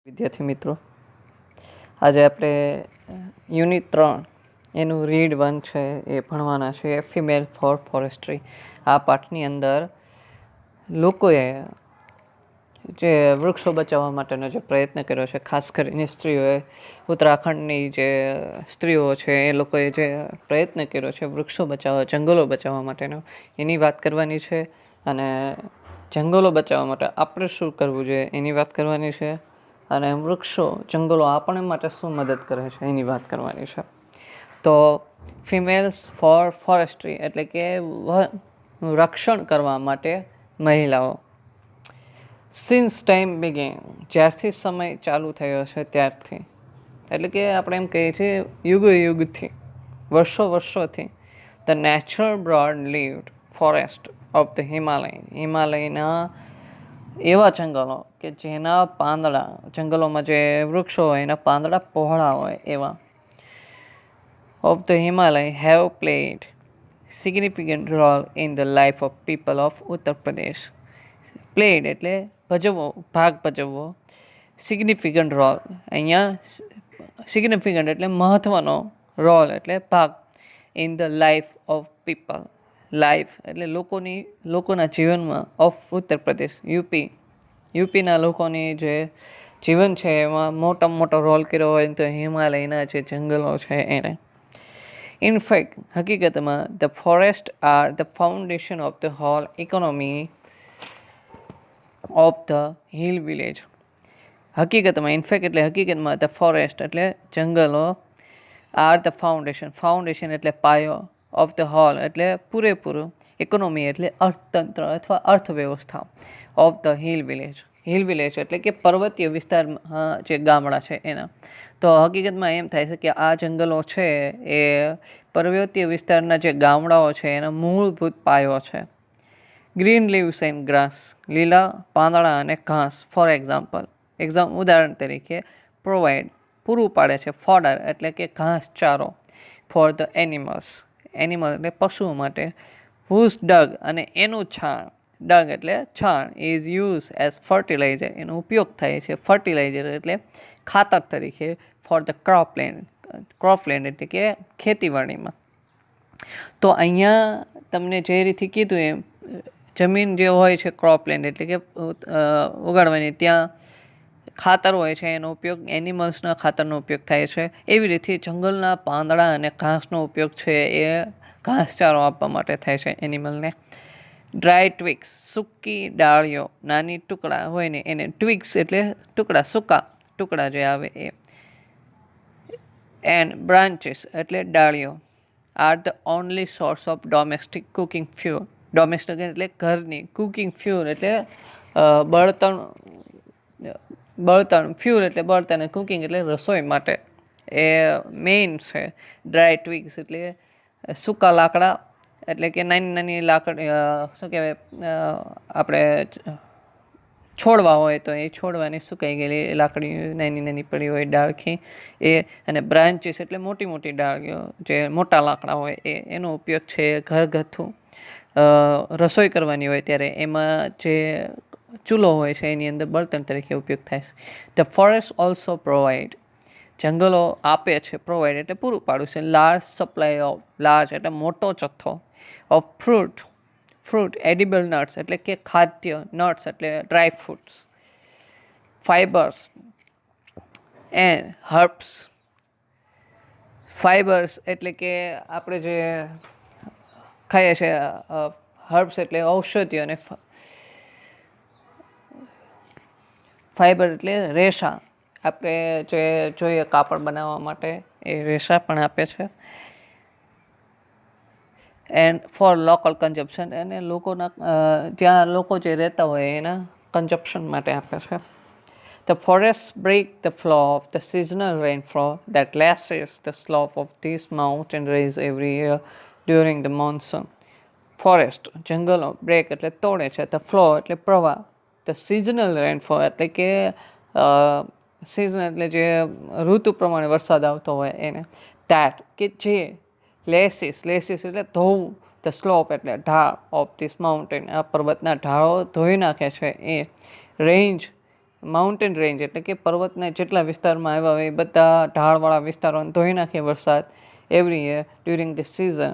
વિદ્યાર્થી મિત્રો, આજે આપણે યુનિટ 3 એનું રીડ 1 છે એ ભણવાના છે. Female for forestry. આ પાઠની અંદર લોકોએ જે વૃક્ષો બચાવવા માટેનો જે પ્રયત્ન કર્યો છે, ખાસ કરીને સ્ત્રીઓએ, ઉત્તરાખંડની જે સ્ત્રીઓ છે એ લોકોએ જે પ્રયત્ન કર્યો છે વૃક્ષો બચાવવા, જંગલો બચાવવા માટેનો, એની વાત કરવાની છે. અને જંગલો બચાવવા માટે આપણે શું કરવું જોઈએ એની વાત કરવાની છે. અને વૃક્ષો, જંગલો આપણે માટે શું મદદ કરે છે એની વાત કરવાની છે. તો ફિમેલ્સ ફોર ફોરેસ્ટ્રી એટલે કે રક્ષણ કરવા માટે મહિલાઓ. સિન્સ ટાઈમ બિગેન, જ્યારથી સમય ચાલુ થયો છે ત્યારથી, એટલે કે આપણે એમ કહીએ છીએ યુગથી, વર્ષોથી, the natural broad leaved forest of the હિમાલયના એવા જંગલો કે જેના પાંદડા, જંગલોમાં જે વૃક્ષો હોય એના પાંદડા પહોળા હોય એવા, of the Himalaya have played significant role in the life of people of Uttar Pradesh. Played એટલે ભજવો, ભાગ ભજવવો. સિગ્નિફિકન્ટ રોલ, અહીંયા સિગ્નિફિકન્ટ એટલે મહત્વનો, રોલ એટલે ભાગ, in the life of people, life એટલે લોકોના જીવનમાં, ઓફ ઉત્તર પ્રદેશ, યુપીના લોકોની જે જીવન છે એમાં મોટો રોલ કર્યો હોય તો હિમાલયના જે જંગલો છે એને. ઇનફેક્ટ, હકીકતમાં, the forest are the foundation of the whole economy of the hill village. હકીકતમાં ધ ફોરેસ્ટ એટલે જંગલો, આર ધ ફાઉન્ડેશન એટલે પાયો, ઓફ ધ હોલ એટલે પૂરેપૂરું, ઇકોનોમી એટલે અર્થતંત્ર અથવા અર્થવ્યવસ્થા, ઓફ ધ હિલ વિલેજ એટલે કે પર્વતીય વિસ્તારમાં જે ગામડા છે એના. તો હકીકતમાં એમ થાય છે કે આ જંગલો છે એ પર્વતીય વિસ્તારના જે ગામડાઓ છે એના મૂળભૂત પાયો છે. ગ્રીન લીવ્સ એન્ડ ગ્રાસ, લીલા પાંદડા અને ઘાસ. ફોર ઉદાહરણ તરીકે, પ્રોવાઈડ પૂરું પાડે છે, ફોડર એટલે કે ઘાસ ચારો, ફોર ધ એનિમલ એટલે પશુઓ માટે, હુઝ ડગ અને એનું છાણ, ડગ એટલે છાણ, ઇઝ યુઝ એઝ ફર્ટિલાઇઝર એનો ઉપયોગ થાય છે ફર્ટિલાઇઝર એટલે ખાતર તરીકે, ફોર ધ ક્રોપલેન્ડ એટલે કે ખેતીવાડીમાં. તો અહીંયા તમને જે રીતે કીધું એમ, જમીન જે હોય છે ક્રોપલેન્ડ એટલે કે ઉગાડવાની, ત્યાં ખાતર હોય છે, એનો ઉપયોગ એનિમલ્સના ખાતરનો ઉપયોગ થાય છે. એવી રીતે જંગલના પાંદડા અને ઘાસનો ઉપયોગ છે એ ઘાસચારો આપવા માટે થાય છે એનિમલને. ડ્રાય ટ્વિક્સ, સૂકી ડાળીઓ, નાની ટુકડા હોય ને એને ટ્વિક્સ એટલે ટુકડા, સૂકા ટુકડા જે આવે એ. એન્ડ બ્રાન્ચીસ એટલે ડાળીઓ, are the only source of domestic cooking fuel. Domestic એટલે ઘરની, કુકિંગ ફ્યુઅલ એટલે બળતણ, ફ્યુઅલ એટલે બળતણ, કુકિંગ એટલે રસોઈ માટે એ મેઇન છે. ડ્રાય ટ્વિગ્સ એટલે સૂકા લાકડા, એટલે કે નાની લાકડી, શું કહેવાય, આપણે છોડવા હોય તો એ છોડવાની સુકાઈ ગયેલી લાકડી નાની પડી હોય ડાળખી એ. અને બ્રાન્ચીસ એટલે મોટી ડાળીઓ, જે મોટા લાકડા હોય એનો ઉપયોગ છે ઘરગથ્થુ રસોઈ કરવાની હોય ત્યારે એમાં જે ચૂલો હોય છે એની અંદર બળતણ તરીકે ઉપયોગ થાય છે. ધ ફોરેસ્ટ ઓલ્સો પ્રોવાઈડ, જંગલો આપે છે, પ્રોવાઈડ એટલે પૂરું પાડું છે, લાર્જ સપ્લાય ઓફ, લાર્જ એટલે મોટો જથ્થો, ઓફ ફ્રૂટ એડિબલ નટ્સ એટલે કે ખાદ્ય, નટ્સ એટલે dry fruits, fibres and herbs. Fibres એટલે કે આપણે જે ખાઈએ છીએ, હર્બ્સ એટલે ઔષધિ, અને ફાઇબર એટલે રેશા, આપણે જે જોઈએ કાપડ બનાવવા માટે એ રેશા પણ આપે છે. એન્ડ ફોર લોકલ કન્ઝપ્શન, અને ત્યાં લોકો જે રહેતા હોય એના કન્ઝપ્શન માટે આપે છે. The forests break the flow of the seasonal rainfall that lashes the slope of these mountain ranges every year during the monsoon. Forest જંગલો, બ્રેક એટલે તોડે છે, ધ ફ્લો એટલે પ્રવાહ, ધ સિઝનલ રેનફોલ એટલે કે સિઝન એટલે જે ઋતુ પ્રમાણે વરસાદ આવતો હોય એને, ધેટ કે જે, લેસીસ એટલે ધોવું, ધ સ્લોપ એટલે ઢાળ, ઓફ ધીસ માઉન્ટેન આ પર્વતના ઢાળો ધોઈ નાખે છે એ, રેન્જ માઉન્ટેન રેન્જ એટલે કે પર્વતના જેટલા વિસ્તારમાં આવ્યા હોય એ બધા ઢાળવાળા વિસ્તારોને ધોઈ નાખે વરસાદ every year during the season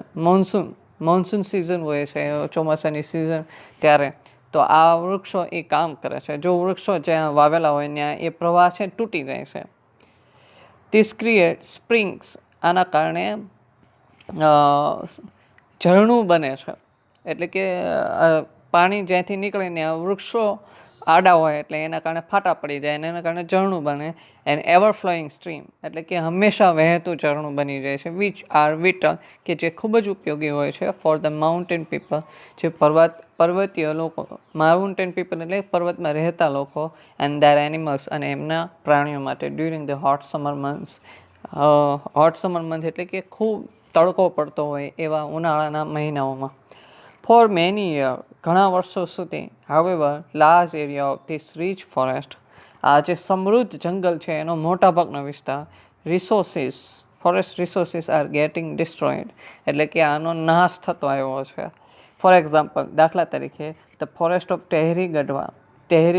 monsoon season હોય છે ચોમાસાની સિઝન ત્યારે. તો આ વૃક્ષો એ કામ કરે છે. જો વૃક્ષો જ્યાં વાવેલા હોય ત્યાં એ પ્રવાહ છે તૂટી જાય છે. ધીસ ક્રિએટ સ્પ્રિંગ્સ, આના કારણે ઝરણું બને છે. એટલે કે પાણી જ્યાંથી નીકળે ને આ વૃક્ષો આડા હોય એટલે એના કારણે ફાટા પડી જાય અને એના કારણે ઝરણું બને. એન્ડ એવર ફ્લોઈંગ સ્ટ્રીમ એટલે કે હંમેશા વહેતું ઝરણું બની જાય છે. વિચ આર વિટલ, કે જે ખૂબ જ ઉપયોગી હોય છે ફોર ધ માઉન્ટેન પીપલ, જે પર્વતીય લોકો, માઉન્ટેન પીપલ એટલે પર્વતમાં રહેતા લોકો, એન્ડ ધેર એનિમલ્સ, અને એમના પ્રાણીઓ માટે during the hot summer month એટલે કે ખૂબ તડકો પડતો હોય એવા ઉનાળાના મહિનાઓમાં. ફોર મેની યર, ઘણા વર્ષો સુધી, however large area of this rich forest, આ જે સમૃદ્ધ જંગલ છે એનો મોટાભાગનો વિસ્તાર, forest resources are getting destroyed, એટલે કે આનો નાશ થતો આવ્યો છે. ફોર એક્ઝામ્પલ, દાખલા તરીકે, the forest of Tehri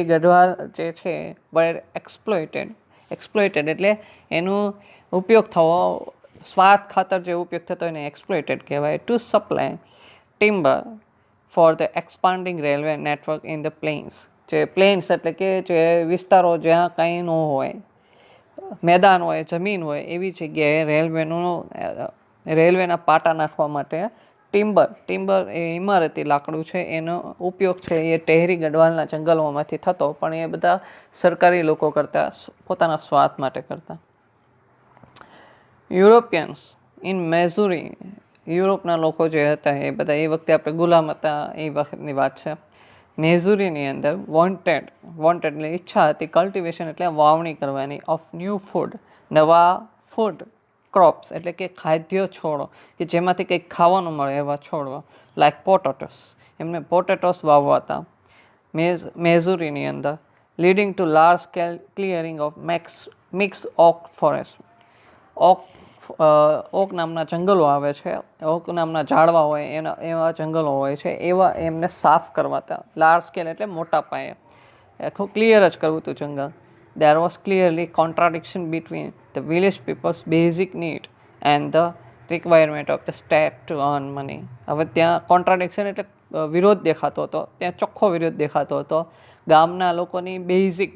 Garhwal જે છે વેર એક્સપ્લોઇટેડ એટલે એનો ઉપયોગ થવો, સ્વાર્થ ખાતર જે ઉપયોગ થતો એને એક્સપ્લોઇટેડ કહેવાય. To supply timber for the expanding railway network in the plains, જે પ્લેન્સ એટલે કે જે વિસ્તારો જ્યાં કંઈ ન હોય, મેદાન હોય, જમીન હોય, એવી જગ્યાએ રેલવેના પાટા નાખવા માટે ટિમ્બર એ ઇમારતી લાકડું છે એનો ઉપયોગ છે એ ટેહરી ગઢવાલના જંગલોમાંથી થતો, પણ એ બધા સરકારી લોકો કરતા, પોતાના સ્વાર્થ માટે કરતા. યુરોપિયન્સ ઇન મેઝુરી, યુરોપના લોકો જે હતા એ બધા એ વખતે આપણે ગુલામ હતા એ વખતની વાત છે. મેઝુરીની અંદર વોન્ટેડ એટલે ઈચ્છા હતી, કલ્ટિવેશન એટલે વાવણી કરવાની, ઓફ ન્યૂ ફૂડ, નવા ફૂડ ક્રોપ્સ એટલે કે ખાદ્ય છોડો કે જેમાંથી કંઈક ખાવાનું મળે એવા છોડવા, લાઈક પોટેટોસ, એમને પોટેટોસ વાવવા હતા મેઝુરીની અંદર. Leading to large scale clearing of mixed oak forest, oak નામના જંગલો આવે છે, ઓક નામના ઝાડવા હોય એવા જંગલો હોય છે, એવા એમને સાફ કરવા હતા. લાર્જ સ્કેલ એટલે મોટા પાયે, આખું ક્લિયર જ કરવું હતું જંગલ. There was clearly contradiction between the village people's basic need and the requirement of the state to earn money. હવે ત્યાં કોન્ટ્રાડિક્શન એટલે વિરોધ દેખાતો હતો, ત્યાં ચોખ્ખો વિરોધ દેખાતો હતો. ગામના લોકોની બેઝિક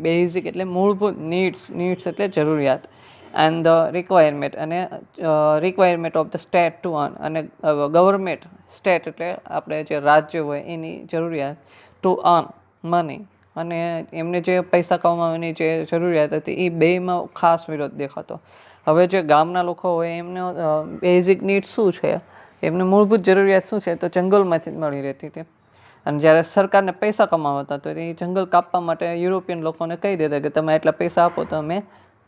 એટલે મૂળભૂત નીડ્સ એટલે જરૂરિયાત, and the requirement of the state to earn, અને ગવર્મેન્ટ, સ્ટેટ એટલે આપણે જે રાજ્ય હોય એની જરૂરિયાત, ટુ અર્ન મની, અને એમને જે પૈસા કમાવાની જે જરૂરિયાત હતી એ બેમાં ખાસ વિરોધ દેખાતો. હવે જે ગામના લોકો હોય એમને બેઝિક નીડ શું છે, એમને મૂળભૂત જરૂરિયાત શું છે, તો જંગલમાંથી જ મળી રહેતી હતી. અને જ્યારે સરકારને પૈસા કમાવતા તો એ જંગલ કાપવા માટે યુરોપિયન લોકોને કહી દેતા કે તમે એટલા પૈસા આપો તો અમે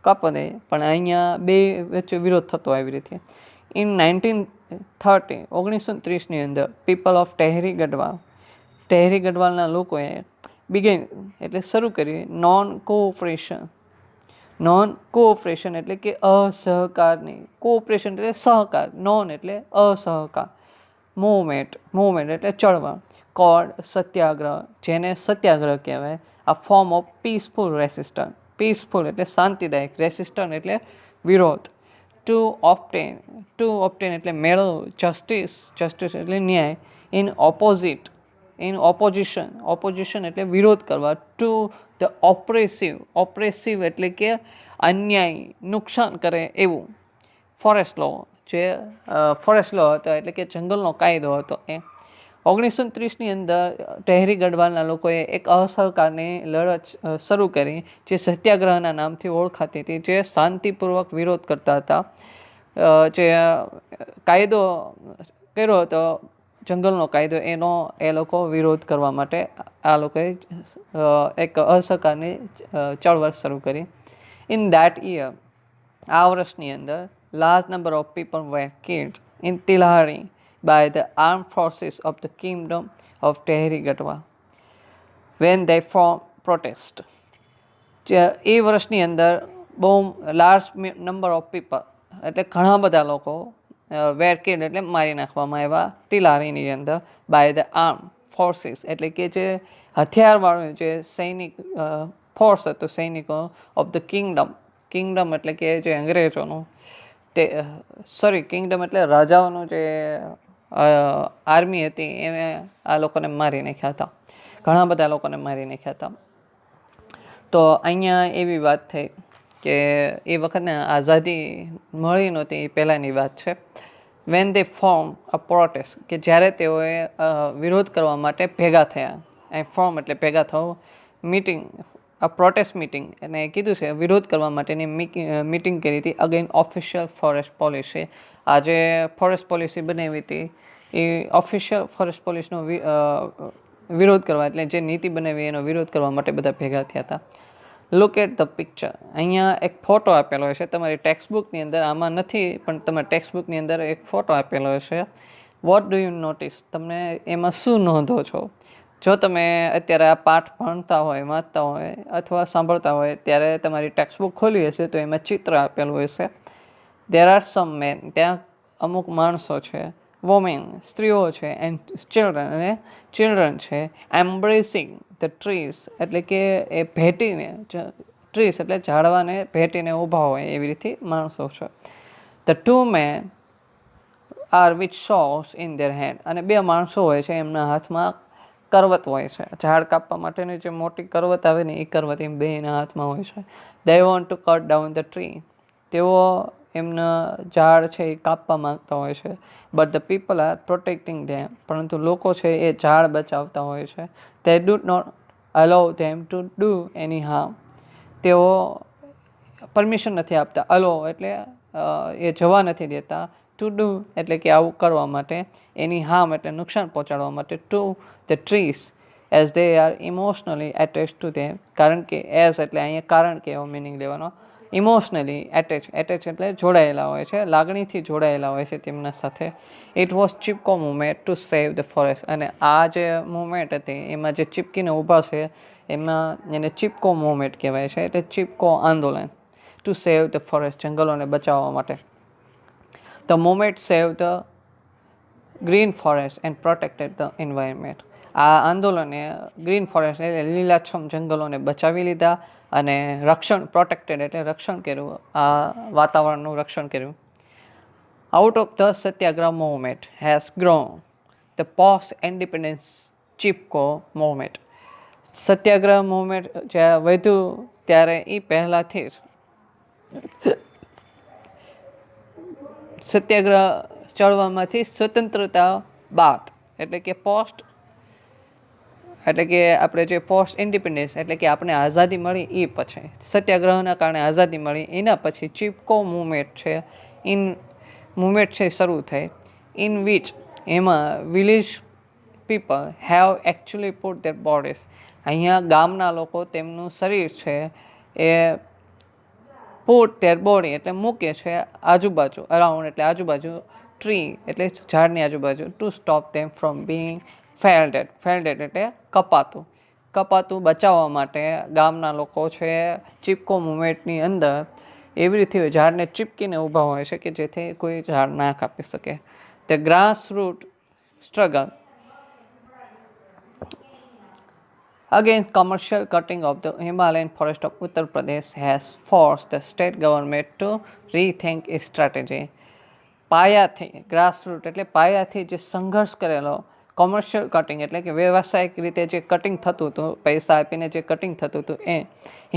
કાપવા દઈએ. પણ અહીંયા બે વચ્ચે વિરોધ થતો આવી રીતે. ઇન 1930ની અંદર પીપલ ઓફ ટેહરી ગઢવાલના લોકોએ બિગેન એટલે શરૂ કરી નોન કોઓપરેશન એટલે કે અસહકારની, કોઓપરેશન એટલે સહકાર, નોન એટલે અસહકાર, મૂવમેન્ટ એટલે ચળવળ, કોડ સત્યાગ્રહ, જેને સત્યાગ્રહ કહેવાય, આ ફોર્મ ઓફ પીસફુલ એટલે શાંતિદાયક, રેસિસ્ટન્ટ એટલે વિરોધ. ટુ ઓપ્ટેન એટલે મેળવવું, જસ્ટિસ એટલે ન્યાય, ઇન ઓપોઝિશન એટલે વિરોધ કરવા, ટુ ધ ઓપ્રેસિવ એટલે કે અન્યાય, નુકસાન કરે એવું. ફોરેસ્ટ લો હતો એટલે કે જંગલનો કાયદો હતો એ. 1930ની અંદર ટેહરી ગઢવાલના લોકોએ એક અસહકારની લડત શરૂ કરી જે સત્યાગ્રહના નામથી ઓળખાતી હતી, જે શાંતિપૂર્વક વિરોધ કરતા હતા. જે કાયદો કર્યો હતો જંગલનો કાયદો, એનો એ લોકો વિરોધ કરવા માટે આ લોકોએ એક અસહકારની ચળવળ શરૂ કરી. ઇન ધેટ યર, આ વર્ષની અંદર, large number of people were killed in Tilhari by the armed forces of the kingdom of Tehri Gadwa when they formed protest. એ વર્ષની અંદર બહુ લાર્જ નંબર ઓફ પીપલ એટલે ઘણા બધા લોકો વેર કિલ્ડ એટલે મારી નાખવામાં આવ્યા તિલારીની અંદર, બાય ધ આર્મ ફોર્સિસ એટલે કે જે હથિયારવાળું જે સૈનિક ફોર્સ હતું સૈનિકો ઓફ ધ કિંગડમ એટલે કે જે અંગ્રેજોનું તે કિંગડમ એટલે રાજાઓનું જે આર્મી હતી એને આ લોકોને મારી નાખ્યા હતા, ઘણા બધા લોકોને મારી નાખ્યા હતા. તો અહીંયા એવી વાત થઈ કે એ વખતને આઝાદી મળી નહોતી, એ પહેલાંની વાત છે. When they form a protest, કે જ્યારે તેઓએ વિરોધ કરવા માટે ભેગા થયા. અહીં ફોર્મ એટલે ભેગા થવું, મીટિંગ આ પ્રોટેસ્ટ મિટિંગ, અને કીધું છે વિરોધ કરવા માટેની મિટિંગ કરી હતી અગેન ઓફિશિયલ ફોરેસ્ટ પોલિસી. આ જે ફોરેસ્ટ પોલિસી બનાવી હતી એ ઓફિશિયલ ફોરેસ્ટ પોલિસીનો વિરોધ કરવા, એટલે જે નીતિ બનાવી એનો વિરોધ કરવા માટે બધા ભેગા થયા હતા. લુક એટ ધ પિક્ચર, અહીંયા એક ફોટો આપેલો હશે તમારી ટેક્સ્ટબુકની અંદર, આમાં નથી પણ તમારી ટેક્સ્ટબુકની અંદર એક ફોટો આપેલો હશે. વોટ ડુ યુ નોટિસ, તમને એમાં શું નોંધો છો? જો તમે અત્યારે આ પાઠ ભણતા હોય, વાંચતા હોય અથવા સાંભળતા હોય ત્યારે તમારી ટેક્સ્ટબુક ખોલી હશે તો એમાં ચિત્ર આપેલું હશે. દેર આર સમ મેન, ત્યાં અમુક માણસો છે, વુમેન સ્ત્રીઓ છે, એન્ડ ચિલ્ડ્રન અને ચિલ્ડ્રન છે, એમ્બ્રેસિંગ ધ ટ્રીઝ એટલે કે એ ભેટીને, ટ્રીઝ એટલે ઝાડવાને ભેટીને ઊભા હોય એવી રીતે માણસો છે. The two men are with saws in their hand, અને બે માણસો હોય છે એમના હાથમાં કરવત હોય છે, ઝાડ કાપવા માટેની જે મોટી કરવત આવે ને એ કરવત એમ બેના હાથમાં હોય છે. They want to cut down the tree, તેઓ એમના ઝાડ છે એ કાપવા માંગતા હોય છે. But the people are protecting them, પરંતુ લોકો છે એ ઝાડ બચાવતા હોય છે. They do not allow them to do any harm, તેઓ પરમિશન નથી આપતા. અલો એટલે એ જવા નથી દેતા, ટુ ડુ એટલે કે આવું કરવા માટે, એની હાર્મ એટલે નુકસાન પહોંચાડવા માટે, to the trees as they are emotionally attach to them, કારણ કે એઝ એટલે અહીંયા કારણ કે એવો મિનિંગ લેવાનો. ઇમોશનલી એટેચ એટલે જોડાયેલા હોય છે, લાગણીથી જોડાયેલા હોય છે તેમના સાથે. It was Chipko movement two save the forest, અને આ જે મુવમેન્ટ હતી એમાં જે ચીપકીને ઊભા છે એમાં એને ચિપકો મુવમેન્ટ કહેવાય છે, એટલે ચિપકો આંદોલન. ટુ સેવ ધ ફોરેસ્ટ, જંગલોને બચાવવા માટે. The movement save the green forest and protected the environment, આ આંદોલને ગ્રીન ફોરેસ્ટ એટલે લીલાછમ જંગલોને બચાવી લીધા અને પ્રોટેક્ટેડ એટલે રક્ષણ કર્યું, આ વાતાવરણનું રક્ષણ કર્યું. Out of the Satyagraha movement has grown the post independence Chipko movement. Satyagraha movement જ્યારે વધ્યું ત્યારે એ પહેલાંથી જ સત્યાગ્રહ ચળવળમાંથી સ્વતંત્રતા બાદ એટલે કે આપણે જે પોસ્ટ ઇન્ડિપેન્ડન્સ એટલે કે આપણે આઝાદી મળી એ પછી, સત્યાગ્રહના કારણે આઝાદી મળી એના પછી ચિપકો મુવમેન્ટ છે શરૂ થઈ. ઇન વિચ, એમાં village people have actually put there bodies, અહીંયા ગામના લોકો તેમનું શરીર છે એ પુટ ધેર બોડી એટલે મૂકે છે આજુબાજુ, અરાઉન્ડ એટલે આજુબાજુ, ટ્રી એટલે ઝાડની આજુબાજુ, to stop them from being felled એટલે કપાતું બચાવવા માટે ગામના લોકો છે ચિપકો મુવમેન્ટની અંદર એવી રીતે ઝાડને ચીપકીને ઊભા હોય છે કે જેથી કોઈ ઝાડ ના કાપી શકે. The grass root struggle against commercial cutting of the Himalayan forest of Uttar Pradesh has forced the state government to rethink its strategy. પાયાથી, ગ્રાસરૂટ એટલે પાયાથી જે સંઘર્ષ કરેલો, કોમર્શિયલ કટિંગ એટલે કે વ્યવસાયિક રીતે જે કટિંગ થતું હતું, પૈસા આપીને જે કટિંગ થતું હતું એ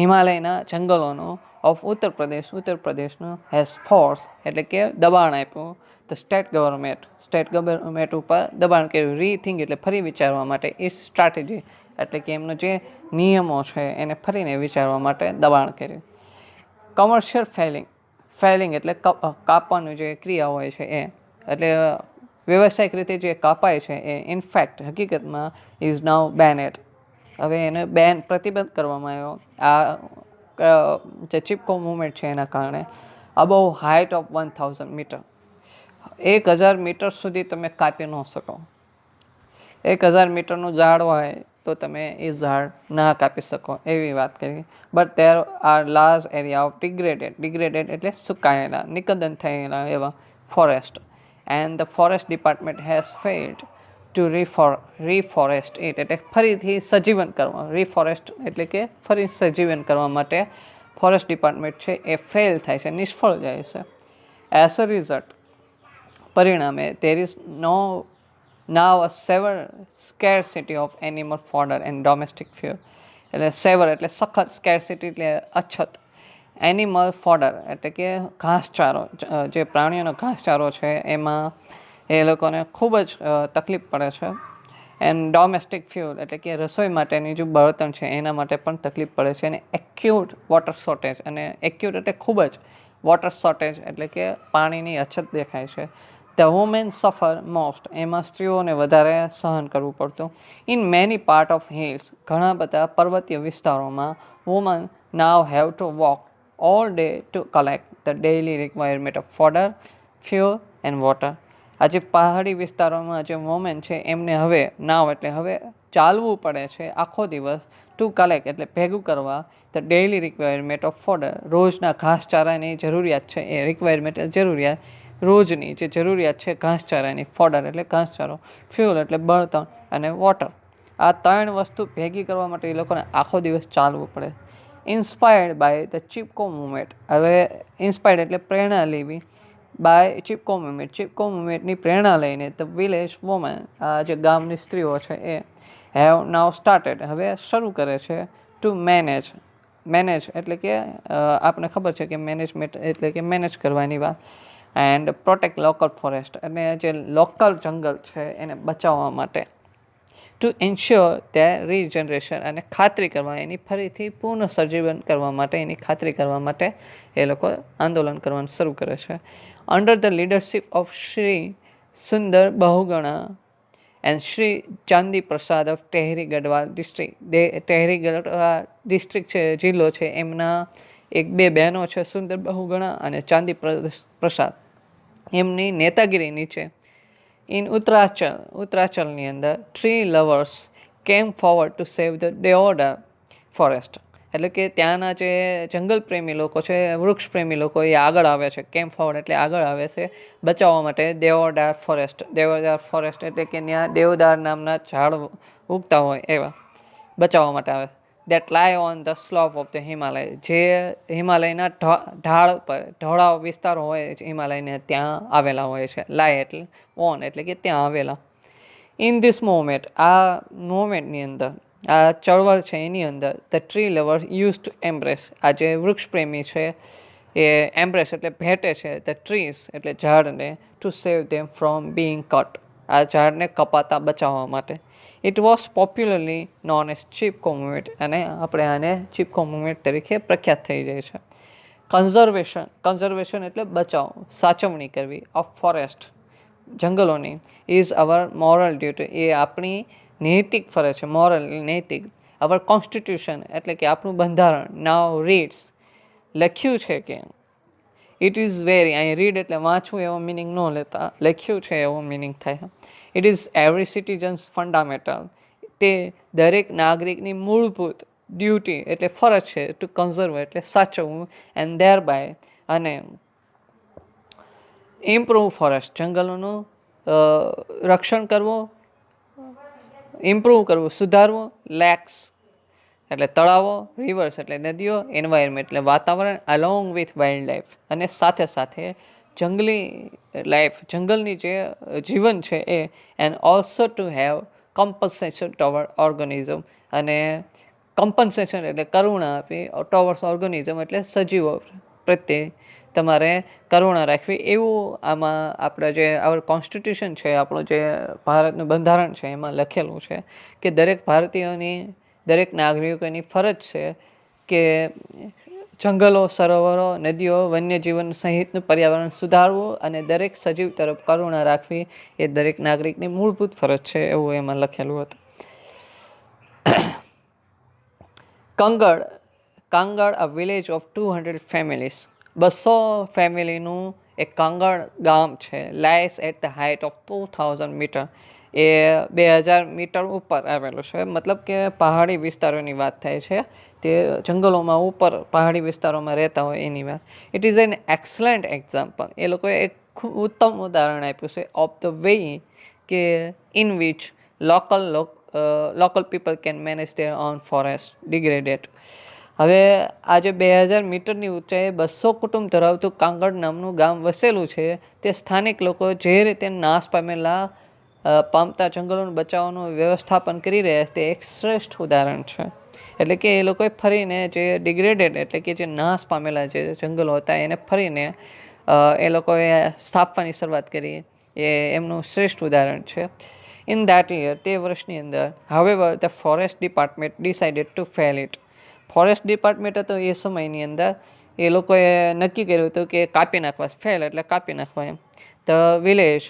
હિમાલયના જંગલોનું ઓફ ઉત્તર પ્રદેશનું હેઝ ફોર્સ એટલે કે દબાણ આપ્યું ધ સ્ટેટ ગવર્મેન્ટ ઉપર દબાણ કર્યું. રીથિંક એટલે ફરી વિચારવા માટે, એ સ્ટ્રેટેજી એટલે કે એમનો જે નિયમો છે એને ફરીને વિચારવા માટે દબાણ કર્યું. કોમર્શિયલ ફેલિંગ એટલે કાપવાની જે ક્રિયા હોય છે એ, એટલે વ્યવસાયિક રીતે જે કાપાય છે એ ઇનફેક્ટ હકીકતમાં ઇઝ નાઉ બેનેડ, હવે એને પ્રતિબંધ કરવામાં આવ્યો આ જે ચિપકો મુવમેન્ટ છે એના કારણે. Above height of 1000 metre, 1000 metre સુધી તમે કાપી ન શકો. 1000 મીટરનું ઝાડ હોય તો તમે એ ઝાડ ના કાપી શકો એવી વાત કરી. But there are large area of degraded એટલે સુકાયેલા, નિકંદન થયેલા એવા forest, and the forest department has failed to reforest it, એટલે ફરીથી સજીવન કરવા. રીફોરેસ્ટ એટલે કે ફરી સજીવન કરવા માટે ફોરેસ્ટ ડિપાર્ટમેન્ટ છે એ ફેલ થાય છે, નિષ્ફળ જાય છે. એઝ અ રિઝલ્ટ, પરિણામે there is no now a severe scarcity of animal fodder and domestic fuel. એટલે સેવર એટલે સખત, સ્કેરસિટી એટલે અછત, એનિમલ ફોડર એટલે કે ઘાસચારો, જે પ્રાણીઓનો ઘાસચારો છે એમાં એ લોકોને ખૂબ જ તકલીફ પડે છે. એન્ડ ડોમેસ્ટિક ફ્યુલ એટલે કે રસોઈ માટેની જે બળતણ છે એના માટે પણ તકલીફ પડે છે. અને એક્યુટ વોટર શોર્ટેજ, અને એક્યુટ એટલે ખૂબ જ, વોટર શોર્ટેજ એટલે કે પાણીની અછત દેખાય છે. ધ વુમેન સફર મોસ્ટ, એમાં સ્ત્રીઓને વધારે સહન કરવું પડતું. In many part of hills, ઘણા બધા પર્વતીય વિસ્તારોમાં woman now have to walk all day to collect the daily requirement of fodder, fuel and water. આજે પહાડી વિસ્તારોમાં જે વુમેન છે એમને હવે નાવ એટલે હવે ચાલવું પડે છે આખો દિવસ, ટુ કલેક્ટ એટલે ભેગું કરવા, the daily requirement of fodder, રોજના ઘાસચારાની જરૂરિયાત છે એ, રિક્વાયરમેન્ટ જરૂરિયાત, રોજની જે જરૂરિયાત છે ઘાસચારાની, ફોડર એટલે ઘાસચારો, ફ્યુલ એટલે બળતણ, અને વોટર. આ ત્રણ વસ્તુ ભેગી કરવા માટે એ લોકોને આખો દિવસ ચાલવું પડે. Inspired by the Chipko movement, હવે ઇન્સ્પાયર્ડ એટલે પ્રેરણા લેવી, બાય ચિપકો મુવમેન્ટ, ચિપકો મુવમેન્ટની પ્રેરણા લઈને ધ વિલેજ વુમન, આ જે ગામની સ્ત્રીઓ છે એ હેવ નાવ સ્ટાર્ટેડ, હવે શરૂ કરે છે ટુ મેનેજ એટલે કે આપણને ખબર છે કે મેનેજમેન્ટ એટલે કે મેનેજ કરવાની વાત. એન્ડ પ્રોટેક્ટ લોકલ ફોરેસ્ટ, અને જે લોકલ જંગલ છે એને બચાવવા માટે. ટુ એન્શ્યોર ધેર રીજનરેશન, અને ખાતરી કરવા, એની ફરીથી પૂર્ણ સજીવન કરવા માટે, એની ખાતરી કરવા માટે એ લોકો આંદોલન કરવાનું શરૂ કરે છે. Under the leadership of Shri Sunder Bahuguna and Shri Chandi Prasad of Tehri Garhwal district, Tehri Garhwal district છે, જિલ્લો છે, એમના બે બહેનો છે, સુંદર બહુગણા અને ચાંદી પ્રસાદ, એમની નેતાગીરી નીચે ઇન ઉત્તરાચલની અંદર 3 lovers came forward to save the deodar forest, એટલે કે ત્યાંના જે જંગલ પ્રેમી લોકો છે, વૃક્ષ પ્રેમી લોકો, એ આગળ આવે છે. કેમ ફોરવર્ડ એટલે આગળ આવે છે બચાવવા માટે દેવદાર ફોરેસ્ટ. દેવદાર ફોરેસ્ટ એટલે કે ત્યાં દેવદાર નામના ઝાડ ઉગતા હોય એવા બચાવવા માટે આવે. દેટ લાય on the slope of the Himalaya, જે હિમાલયના ઢાળ પર, ઢોળાવ વિસ્તારો હોય હિમાલયને ત્યાં આવેલા હોય છે. લાય એટલે ઓન એટલે કે ત્યાં આવેલા. ઇન ધીસ મોમેન્ટ, આ મોમેન્ટની અંદર, આ ચળવળ છે એની અંદર, the tree lover use to embrace, આ જે વૃક્ષ પ્રેમી છે એ એમ્બ્રેસ એટલે ભેટે છે ધ ટ્રીઝ એટલે ઝાડને, to save them from Bing cut, આ ઝાડને કપાતા બચાવવા માટે. It was popularly known as Chipko movement, અને આપણે આને ચિપકો મુવમેન્ટ તરીકે પ્રખ્યાત થઈ જાય છે. કન્ઝર્વેશન એટલે બચાવ, સાચવણી કરવી, ઓફ ફોરેસ્ટ જંગલોની, ઇઝ અવર મોરલ ડ્યુટી, એ આપણી નૈતિક ફરજ છે. મોરલ નૈતિક. અવર કોન્સ્ટિટ્યુશન એટલે કે આપણું બંધારણ નાવ રીડ્સ લખ્યું છે કે, ઇટ ઇઝ વેરી, અહીં રીડ એટલે વાંચવું એવો મિનિંગ ન લેતા, લખ્યું છે એવો મિનિંગ થાય. It is every citizens fundamental, તે દરેક નાગરિકની મૂળભૂત ડ્યુટી એટલે ફરજ છે, ટુ કન્ઝર્વ એટલે સાચવવું, એન્ડ ધેર બાય અને ઇમ્પ્રૂવ ફોરેસ્ટ જંગલોનું રક્ષણ કરવું, ઇમ્પ્રૂવ કરવું સુધારવું, લેક્સ એટલે તળાવો, રિવર્સ એટલે નદીઓ, એન્વાયરમેન્ટ એટલે વાતાવરણ, અલોંગ વિથ વાઇલ્ડ લાઈફ, અને સાથે સાથે જંગલી લાઈફ, જંગલની જે જીવન છે એ, and also to have compensation toward organism, અને કમ્પન્સેશન એટલે કરુણા આપી, ટોવર્ડ્સ ઓર્ગેનિઝમ એટલે સજીવો પ્રત્યે તમારે કરુણા રાખવી, એવું આમાં આપણે જે our કોન્સ્ટિટ્યુશન છે, આપણું જે ભારતનું બંધારણ છે એમાં લખેલું છે કે દરેક ભારતીયોની, દરેક નાગરિકોની ફરજ છે કે જંગલો, સરોવરો, નદીઓ, વન્યજીવન સહિતનું પર્યાવરણ સુધારવું અને દરેક સજીવ તરફ કરુણા રાખવી એ દરેક નાગરિકની મૂળભૂત ફરજ છે, એવું એમાં લખેલું હતું. Kangad, a village of 200 families, 200 ફેમિલીનું એક કાંગડ ગામ છે, lies at the height of 2000 metre, એ 2000 મીટર ઉપર આવેલું છે. મતલબ કે પહાડી વિસ્તારોની વાત થાય છે, તે જંગલોમાં ઉપર પહાડી વિસ્તારોમાં રહેતા હોય એની વાત. It is an excellent example, એ લોકોએ એક ખૂબ ઉત્તમ ઉદાહરણ આપ્યું છે ઓફ ધ વે કે in which local people can manage their own forest degraded. હવે આજે 2000 મીટરની ઊંચાઈએ 200 કુટુંબ ધરાવતું કાંગડ નામનું ગામ વસેલું છે. તે સ્થાનિક લોકો જે રીતે નાશ પામતા જંગલોનું બચાવવાનું વ્યવસ્થાપન કરી રહ્યા છે તે એક શ્રેષ્ઠ ઉદાહરણ છે. એટલે કે એ લોકોએ ફરીને જે ડિગ્રેડેડ એટલે કે જે નાશ પામેલા જે જંગલો હતા એને ફરીને એ લોકોએ સ્થાપવાની શરૂઆત કરી. એ એમનું શ્રેષ્ઠ ઉદાહરણ છે. ઇન દેટ યર, તે વર્ષની અંદર, however, the forest department decided to fail it. Forest department હતો એ સમયની અંદર એ લોકોએ નક્કી કર્યું હતું કે કાપી નાખવા. ફેલ એટલે કાપી નાખવા એમ. The village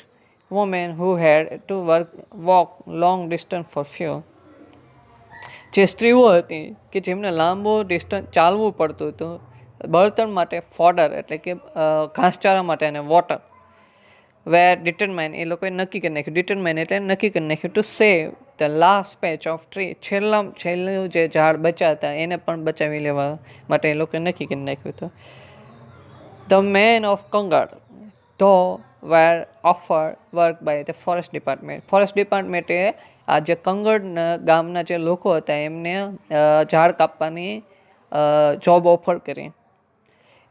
women who had to walk long distance for fuel. જે સ્ત્રીઓ હતી કે જેમને લાંબો ડિસ્ટન્સ ચાલવું પડતું હતું બળતણ માટે, ફોડર એટલે કે ઘાસચારા માટે, અને વોટર, વેર ડિટરમાઇન એ લોકોએ નક્કી કરી નાખ્યું. ડિટરમાઇન એટલે નક્કી કરી નાખ્યું two save the last patch of tree, છેલ્લું જે ઝાડ બચ્યા હતા એને પણ બચાવી લેવા માટે એ લોકોએ નક્કી કરી નાખ્યું હતું. The main of Kangad though were offered work by the forest department. Forest ડિપાર્ટમેન્ટે આ જે કંગડ ગામના જે લોકો હતા એમને ઝાડ કાપવાની જોબ ઓફર કરી.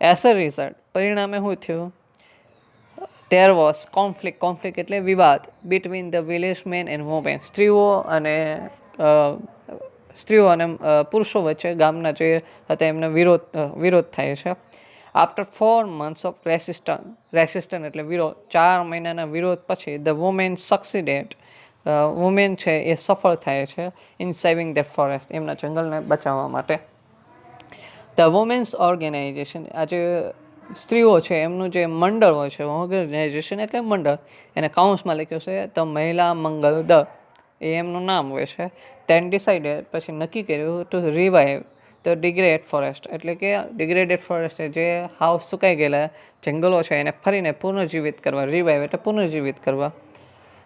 એઝ અ રિઝલ્ટ, પરિણામે શું થયું? there was conflict એટલે વિવાદ between the village men and women. સ્ત્રીઓ અને પુરુષો વચ્ચે ગામના જે હતા એમને વિરોધ થાય છે. આફ્ટર 4 months of રેસિસ્ટન્સ એટલે વિરોધ, 4 મહિનાના વિરોધ પછી ધ વુમેન સક્સીડેડ, વુમેન છે એ સફળ થાય છે ઇન સેવિંગ ધ ફોરેસ્ટ, એમના જંગલને બચાવવા માટે. ધ વુમેન્સ ઓર્ગેનાઇઝેશન, આજે સ્ત્રીઓ છે એમનું જે મંડળ હોય છે, ઓર્ગેનાઇઝેશન એટલે મંડળ, એને કાઉન્સમાં લખ્યું છે ધ મહિલા મંગલ દળ, એ એમનું નામ હોય છે. દેન ડિસાઇડેડ, પછી નક્કી કર્યું to revive the degrade forest, એટલે કે ડિગ્રેડેડ ફોરેસ્ટ જે હાવ સુકાઈ ગયેલા જંગલો છે એને ફરીને પુનર્જીવિત કરવા. રિવાઇવ એટલે પુનર્જીવિત કરવા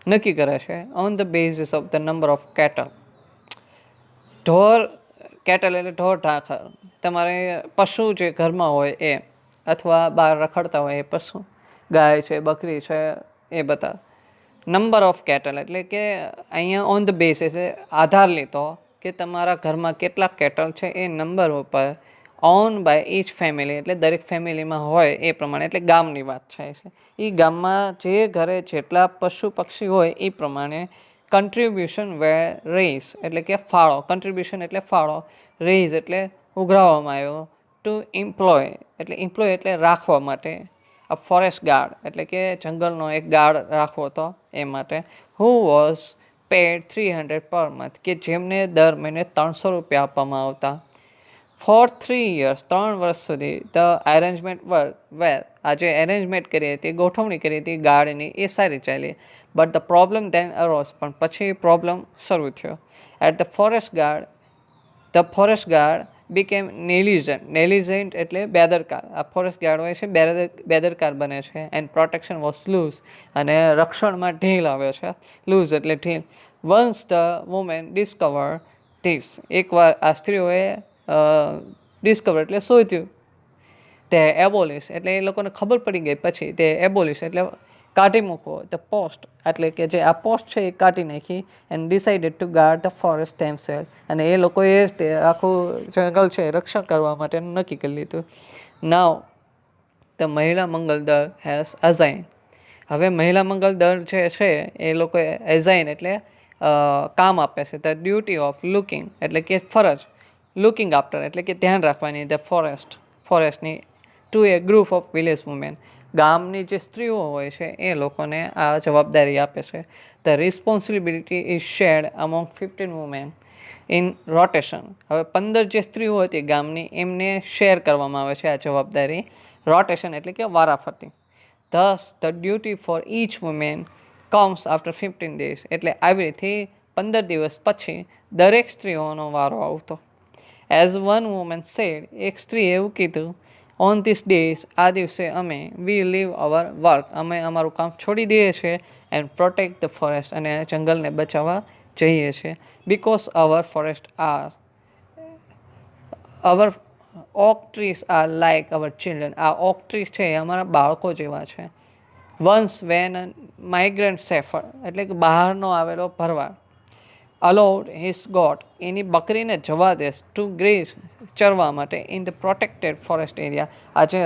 નક્કી કરે છે. On the basis of the number of cattle, cattle એટલે ઢોર ઢાંખર, તમારે પશુ જે ઘરમાં હોય એ અથવા બહાર રખડતા હોય એ પશુ, ગાય છે, બકરી છે, એ બધા. નંબર ઓફ કેટલ એટલે કે અહીંયા ઓન ધ બેસિસ આધાર લીધો કે તમારા ઘરમાં કેટલા કેટલ છે એ નંબર ઉપર ઓન બાય ઈચ ફેમિલી એટલે દરેક ફેમિલીમાં હોય એ પ્રમાણે, એટલે ગામની વાત થાય છે. એ ગામમાં જે ઘરે જેટલા પશુ પક્ષી હોય એ પ્રમાણે કન્ટ્રીબ્યુશન વેર રેઇઝ એટલે કે ફાળો, કન્ટ્રીબ્યુશન એટલે ફાળો, રેઇઝ એટલે ઉઘરાવવામાં આવ્યો, ટુ એમ્પ્લોય એટલે રાખવા માટે, અ ફોરેસ્ટ ગાર્ડ એટલે કે જંગલનો એક ગાર્ડ રાખવો હતો એ માટે, who was pad 300 per month, કે જેમને દર મહિને 300 રૂપિયા આપવામાં આવતા. ફોર 3 years, 3 વર્ષ સુધી ધ અરેન્જમેન્ટ વેલ, આ જે અરેન્જમેન્ટ કરી હતી, ગોઠવણી કરી હતી ગાર્ડની, એ સારી ચાલી. But the problem then arose, પણ પછી પ્રોબ્લેમ શરૂ થયો. At the forest guard became negligent એટલે બેદરકાર. આ ફોરેસ્ટ ગાર્ડ હોય છે બેદરકાર બને છે. એન્ડ પ્રોટેક્શન વોઝ લૂઝ, અને રક્ષણમાં ઢીલ આવે છે. લૂઝ એટલે ઢીલ. Once the women discover this, એકવાર આ સ્ત્રીઓએ ડિસ્કવર એટલે શોધ્યું. તે એબોલિશ એટલે એ લોકોને ખબર પડી ગઈ પછી તે એબોલિશ એટલે કાઢી મૂકવો. ધ પોસ્ટ એટલે કે જે આ પોસ્ટ છે એ કાઢી નાખી. And decided to guard the forest themself, અને એ લોકોએ જ તે આખું જંગલ છે રક્ષણ કરવા માટે નક્કી કરી લીધું. નાવ ધ મહિલા મંગલ દળ હેઝ અઝાઇન, હવે મહિલા મંગલ દળ જે છે એ લોકોએ એઝાઇન એટલે કામ આપે છે. ધ ડ્યુટી ઓફ લુકિંગ એટલે કે ફરજ, લુકિંગ આફ્ટર એટલે કે ધ્યાન રાખવાની, ધ ફોરેસ્ટની, to a group of village women, ગામની જે સ્ત્રીઓ હોય છે એ લોકોને આ જવાબદારી આપે છે. The responsibility is shared among 15 women in rotation, હવે 15 જે સ્ત્રીઓ હતી ગામની એમને શેર કરવામાં આવે છે આ જવાબદારી. રોટેશન એટલે કે વારાફરતી. Thus the duty for each women comes after 15 days, એટલે આવી રીતે 15 દિવસ પછી દરેક સ્ત્રીઓનો વારો આવતો. એઝ વન વુમન સેડ, એક સ્ત્રી એવું કીધું, ઓન ધીસ ડેઝ, આ દિવસે અમે વી લીવ અવર વર્ક, અમે અમારું કામ છોડી દઈએ છીએ, એન્ડ પ્રોટેક્ટ ધ ફોરેસ્ટ, અને જંગલને બચાવવા જઈએ છીએ. Because our forest are our oak trees are like our children, આ ઓક ટ્રીઝ છે એ અમારા બાળકો જેવા છે. વન્સ વેન માઇગ્રન્ટ શેફર્ડ એટલે કે બહારનો આવેલો ભરવાડ અલાઉડ હિઝ ગોટ એની બકરીને જવા દેશ ટુ ગ્રેઝ ચરવા માટે in the protected forest area. આ જે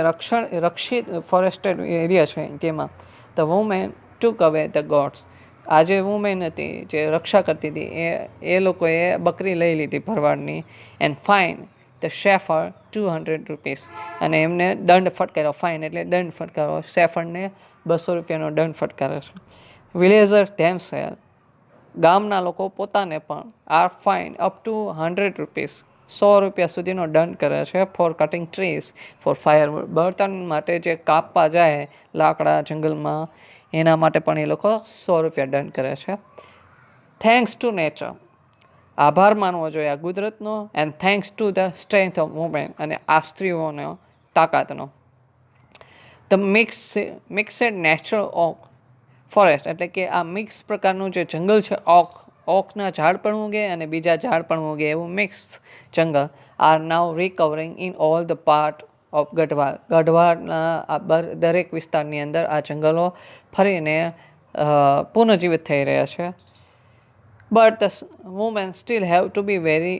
રક્ષિત ફોરેસ્ટેડ એરિયા છે તેમાં ધ વુમેન ટુક અવે ધ ગોટ્સ. આ જે વુમેન હતી જે રક્ષા કરતી હતી એ લોકોએ બકરી લઈ લીધી ભરવાડની. એન્ડ ફાઇન ધ શેફર ₹200 અને એમને દંડ ફટકાર્યો. ફાઇન એટલે દંડ ફટકારો. શેફરને ₹200 દંડ ફટકારે છે. વિલેજર ધેમસેલ્ફ ગામના લોકો પોતાને પણ આર ફાઇન અપ ટુ ₹100 ₹100 સુધીનો દંડ કરે છે for cutting trees for firewood. બળતણ માટે જે કાપવા જાય લાકડા જંગલમાં એના માટે પણ એ લોકો ₹100 દંડ કરે છે. થેન્ક્સ ટુ નેચર આભાર માનવો જોઈએ આ કુદરતનો. And thanks to the strength of women અને આ સ્ત્રીઓનો તાકાતનો. The mixed natural oak forest એટલે કે આ મિક્સ પ્રકારનું જે જંગલ છે ઓકના ઝાડ પણ ઉગે અને બીજા ઝાડ પણ ઉગે એવું મિક્સ જંગલ are now recovering in all the part of Garhwal. ગઢવાલના દરેક વિસ્તારની અંદર આ જંગલો ફરીને પુનઃજીવિત થઈ રહ્યા છે. But the women still have to be very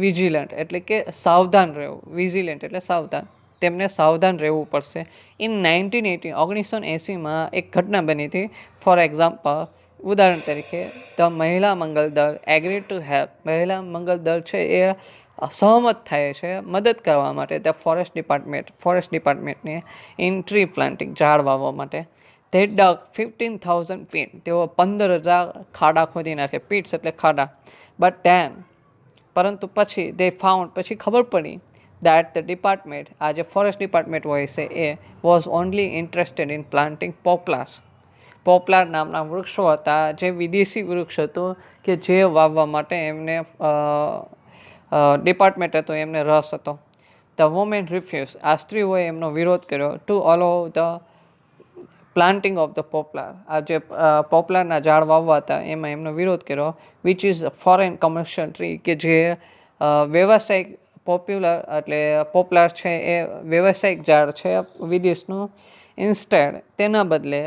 vigilant એટલે કે સાવધાન રહેવું. વિજિલન્ટ એટલે સાવધાન. તેમને સાવધાન રહેવું પડશે. ઇન 1980 એક ઘટના બની હતી. ફોર એક્ઝામ્પલ ઉદાહરણ તરીકે ધ મહિલા મંગલ દળ એગ્રી ટુ હેલ્પ. મહિલા મંગલ દળ છે એ સહમત થાય છે મદદ કરવા માટે ધ ફોરેસ્ટ ડિપાર્ટમેન્ટને ઇન ટ્રી પ્લાન્ટિંગ ઝાડ વાવવા માટે. They dug 15,000 feet. તેઓ 15,000 ખાડા ખોદી નાખે. પીટ્સ એટલે ખાડા. બટ ધેન પરંતુ પછી ખબર પડી that the department આ જે ફોરેસ્ટ ડિપાર્ટમેન્ટ હોય છે એ was only interested in planting poplars. Poplar નામના વૃક્ષો હતા જે વિદેશી વૃક્ષ હતું કે જે વાવવા માટે એમને ડિપાર્ટમેન્ટ હતો એમને રસ હતો. ધ વુમેન રિફ્યુઝ આ સ્ત્રીઓએ એમનો વિરોધ કર્યો to allow the planting of the poplar. આ જે પોપ્લારના ઝાડ વાવવા હતા એમાં એમનો વિરોધ કર્યો. Which is foreign commercial tree કે જે વ્યવસાયિક પોપ્લાર છે એ વ્યવસાયિક ઝાડ છે વિદેશનું. ઇન્સ્ટેડ તેના બદલે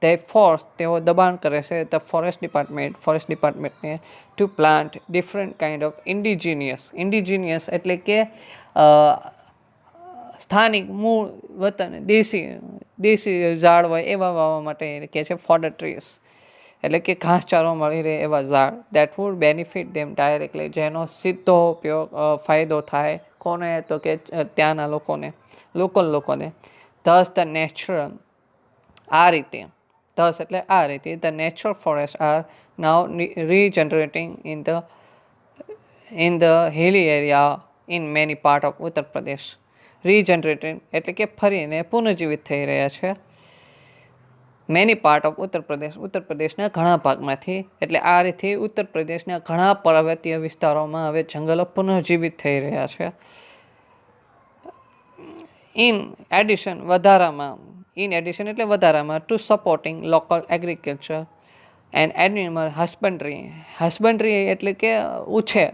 તેઓ દબાણ કરે છે ધ ફોરેસ્ટ ડિપાર્ટમેન્ટને to plant different kind of indigenous એટલે કે સ્થાનિક મૂળ વતન દેશી ઝાડ હોય એવા વાવવા માટે કહે છે ફોડર ટ્રીઝ એટલે કે ઘાસચારો મળી રહે એવા ઝાડ. That wood benefit them directly જેનો સીધો ઉપયોગ ફાયદો થાય કોને તો કે ત્યાંના લોકલ લોકોને. ધસ ધ નેચરલ આ રીતે the natural forest are now regenerating in the hilly area in many part of Uttar Pradesh. રીજનરેટિંગ એટલે કે ફરીને પુનઃજીવિત થઈ રહ્યા છે મેની પાર્ટ ઓફ ઉત્તર પ્રદેશના ઘણા ભાગમાંથી. એટલે આ રીતે ઉત્તર પ્રદેશના ઘણા પર્વતીય વિસ્તારોમાં હવે જંગલો પુનઃજીવિત થઈ રહ્યા છે. ઇન એડિશન એટલે વધારામાં to supporting local agriculture and animal husbandry એટલે કે ઉછેર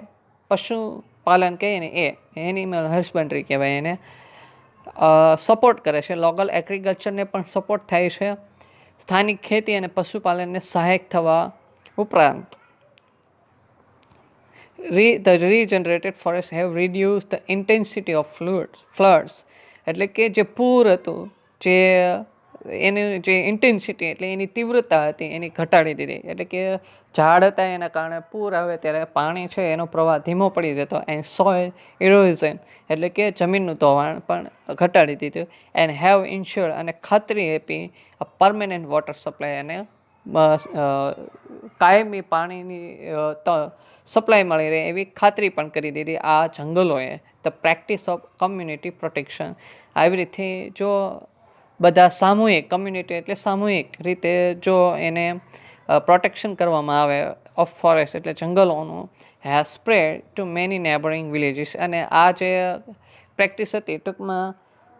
પશુપાલન કહીએ ને એ એનિમલ હસબન્ડરી કહેવાય એને. સપોર્ટ કરે છે લોકલ એગ્રીકલ્ચરને પણ સપોર્ટ થાય છે. સ્થાનિક ખેતી અને પશુપાલનને સહાયક થવા ઉપરાંત the regenerated forests have reduced the intensity of floods એટલે કે જે પૂર હતું એની જે ઇન્ટેન્સિટી એટલે એની તીવ્રતા હતી એની ઘટાડી દીધી. એટલે કે ઝાડ હતા એના કારણે પૂર આવે ત્યારે પાણી છે એનો પ્રવાહ ધીમો પડી જતો. એન્ડ સોઇલ ઇરોઝન એટલે કે જમીનનું ધોવાણ પણ ઘટાડી દીધું. એન્ડ હેવ ઇન્શ્યોર્ડ અને ખાતરી આપી અ પરમેનન્ટ વોટર સપ્લાય અને કાયમી પાણીની સપ્લાય મળી રહે એવી ખાતરી પણ કરી દીધી આ જંગલોએ. The practice of community protection આવી રીતે જો બધા કમ્યુનિટી એટલે સામૂહિક રીતે જો એને પ્રોટેક્શન કરવામાં આવે ઓફ ફોરેસ્ટ એટલે જંગલોનું has spread to many neighbouring villages. અને આ જે પ્રેક્ટિસ હતી ટૂંકમાં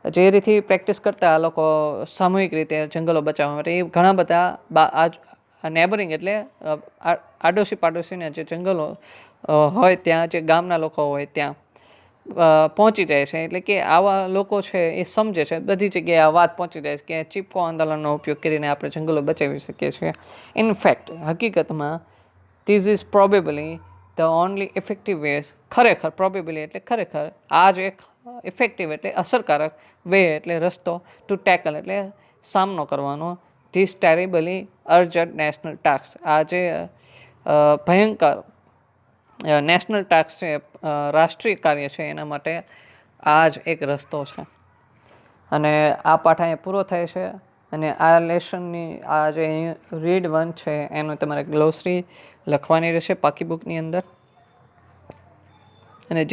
જે રીતે પ્રેક્ટિસ કરતા આ લોકો સામૂહિક રીતે જંગલો બચાવવા માટે એ ઘણા બધા નેબરિંગ એટલે આડોશી પાડોશીના જે જંગલો હોય ત્યાં જે ગામના લોકો હોય ત્યાં પહોંચી જાય છે. એટલે કે આવા લોકો છે એ સમજે છે, બધી જગ્યાએ આ વાત પહોંચી જાય છે કે ચીપકો આંદોલનનો ઉપયોગ કરીને આપણે જંગલો બચાવી શકીએ છીએ. ઇનફેક્ટ હકીકતમાં this is probably the only effective ways. ખરેખર પ્રોબેબલી એટલે ખરેખર આ જ એક ઇફેક્ટિવ એટલે અસરકારક વે એટલે રસ્તો ટુ ટેકલ એટલે સામનો કરવાનો ધીસ ટેરિબલી અર્જન્ટ નેશનલ ટાસ્ક. આ જે ભયંકર નેશનલ ટાસ્ક છે, રાષ્ટ્રીય કાર્ય છે, એના માટે આ જ એક રસ્તો છે. અને આ પાઠ અહીંયા પૂરો થાય છે. અને આ લેસનની આ જે રીડ 1 છે એનું તમારે ગ્લોસરી લખવાની રહેશે પાકી બુકની અંદર. અને જે